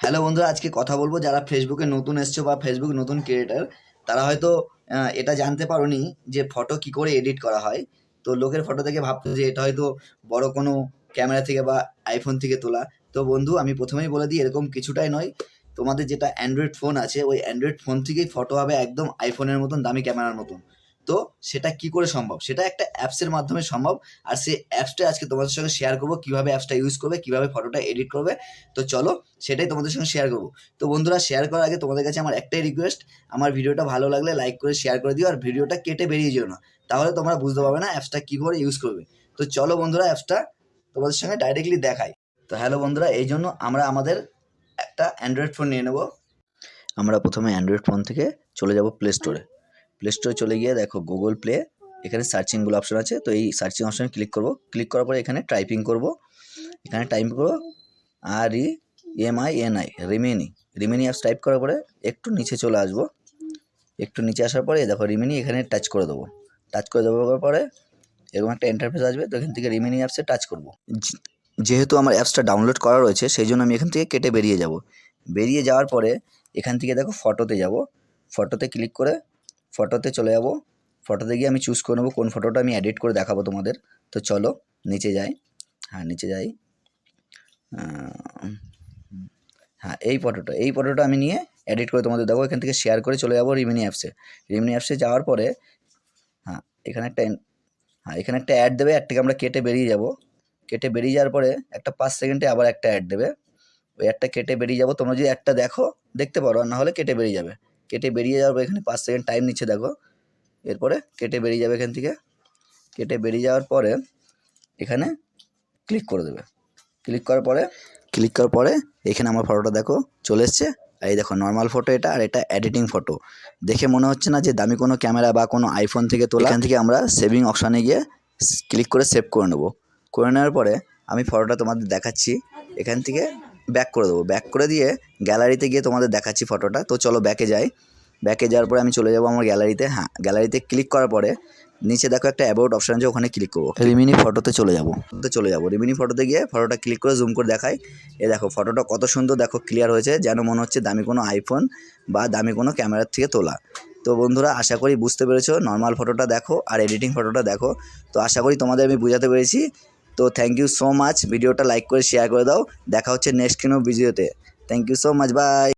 Hello বন্ধুরা, আজকে কথা বলবো যারা ফেসবুকে নতুন এসছো বা ফেসবুক নতুন ক্রিয়েটার, তারা হয়তো এটা জানতে পারোনি যে ফটো কি করে এডিট করা হয়। তো লোকের ফটো দেখে ভাবতো যে এটা হয়তো বড় কোনো ক্যামেরা থেকে বা আইফোন থেকে তোলা। তো বন্ধু, আমি প্রথমেই বলে দিই, এরকম কিছুটাই নয়। তোমাদের যেটা অ্যান্ড্রয়েড ফোন আছে, ওই অ্যান্ড্রয়েড ফোন থেকেই ফটো হবে একদম আইফোনের মতন, দামি ক্যামেরার মতন। তো সেটা কি করে সম্ভব? সেটা একটা অ্যাপসের মাধ্যমে সম্ভব। আর সেই অ্যাপসটা আজকে তোমাদের সঙ্গে শেয়ার করবো, কিভাবে অ্যাপসটা ইউজ করবে, কিভাবে ফটোটা এডিট করবে। তো চলো, সেটাই তোমাদের সঙ্গে শেয়ার করবো। তো বন্ধুরা, শেয়ার করার আগে তোমাদের কাছে আমার একটাই রিকোয়েস্ট, আমার ভিডিওটা ভালো লাগলে লাইক করে শেয়ার করে দিও, আর ভিডিওটা কেটে বেরিয়ে যেও না, তাহলে তোমরা বুঝতে পারবে না অ্যাপসটা কী করে ইউজ করবে। তো চলো বন্ধুরা, অ্যাপসটা তোমাদের সঙ্গে ডাইরেক্টলি দেখাই। তো হ্যালো বন্ধুরা, এই জন্য আমরা আমাদের একটা অ্যান্ড্রয়েড ফোন নিয়ে নেবো। আমরা প্রথমে অ্যান্ড্রয়েড ফোন থেকে চলে যাব প্লে স্টোরে। প্লে স্টোরে চলে গিয়ে দেখো গুগল প্লে, এখানে সার্চিংগুলো অপশন আছে। তো এই সার্চিং অপশানে ক্লিক করব। ক্লিক করার পরে এখানে টাইপিং করব। এখানে টাইপ করবো REMINI, রিমিনি অ্যাপস টাইপ করার পরে একটু নিচে চলে আসবো। একটু নিচে আসার পরে দেখো রিমিনি, এখানে টাচ করে দেবো। টাচ করে দেওয়ার পরে এরকম একটা ইন্টারফেস আসবে। তো এখান থেকে রিমিনি অ্যাপসে টাচ করব। যেহেতু আমার অ্যাপসটা ডাউনলোড করা রয়েছে, সেই জন্য আমি এখান থেকে কেটে বেরিয়ে যাব। বেরিয়ে যাওয়ার পরে এখান থেকে দেখো ফটোতে যাব। ফটোতে ক্লিক করে ফটোতে চলে যাব। ফটোতে গিয়ে আমি চুজ করে নেবো কোন ফটোটা আমি এডিট করে দেখাবো তোমাদের। তো চলো নিচে যাই। হ্যাঁ, নিচে যাই। হ্যাঁ, এই ফটোটা আমি নিয়ে এডিট করে তোমাদের দেবো। এখান থেকে শেয়ার করে চলে যাবো রিমিনি অ্যাপসে। রিমিনি অ্যাপসে যাওয়ার পরে হ্যাঁ, এখানে একটা অ্যাড দেবে। অ্যাডটাকে আমরা কেটে বেরিয়ে যাব। কেটে বেরিয়ে যাওয়ার পরে একটা 5 সেকেন্ডে আবার একটা অ্যাড দেবে। ওই অ্যাডটা কেটে বেরিয়ে যাব। তোমরা যদি একটা দেখতে পারো, আর না হলে কেটে বেরিয়ে যাবে। কেটে বেরিয়ে যাওয়ার পর এখানে 5 সেকেন্ড টাইম নিচ্ছে দেখো। এরপরে কেটে বেরিয়ে যাবে এখান থেকে। কেটে বেরিয়ে যাওয়ার পরে এখানে ক্লিক করে দেবে। ক্লিক করার পরে এখানে আমার ফটোটা দেখো চলে এসছে। আর এই দেখো নর্মাল ফটো এটা, আর এটা এডিটিং ফটো। দেখে মনে হচ্ছে না যে দামি কোনো ক্যামেরা বা কোনো আইফোন থেকে তোলা। এখান থেকে আমরা সেভিং অপশানে গিয়ে ক্লিক করে সেভ করে নেবো। করে নেওয়ার পরে আমি ফটোটা তোমাদের দেখাচ্ছি। এখান থেকে ব্যাক করে দেবো। ব্যাক করে দিয়ে গ্যালারিতে গিয়ে তোমাদের দেখাচ্ছি ফটোটা। তো চলো ব্যাকে যাই। ব্যাকে যাওয়ার পরে আমি চলে যাবো আমার গ্যালারিতে। হ্যাঁ, গ্যালারিতে ক্লিক করার পরে নিচে দেখো একটা অ্যাবাউট অপশান আছে, ওখানে ক্লিক করবো। রিমিনি ফটোতে চলে যাবো। রিমিনি ফটোতে গিয়ে ফটোটা ক্লিক করে জুম করে দেখাই। এ দেখো ফটোটা কত সুন্দর, দেখো ক্লিয়ার হয়েছে, যেন মনে হচ্ছে দামি কোনো আইফোন বা দামি কোনো ক্যামেরার থেকে তোলা। তো বন্ধুরা, আশা করি বুঝতে পেরেছো। নর্মাল ফটোটা দেখো আর এডিটিং ফটোটা দেখো। তো আশা করি তোমাদের আমি বোঝাতে পেরেছি। তো থ্যাংক ইউ সো মাচ। ভিডিওটা লাইক করে শেয়ার করে দাও। দেখা হচ্ছে নেক্সট কোনো ভিডিওতে। Thank you so much, by.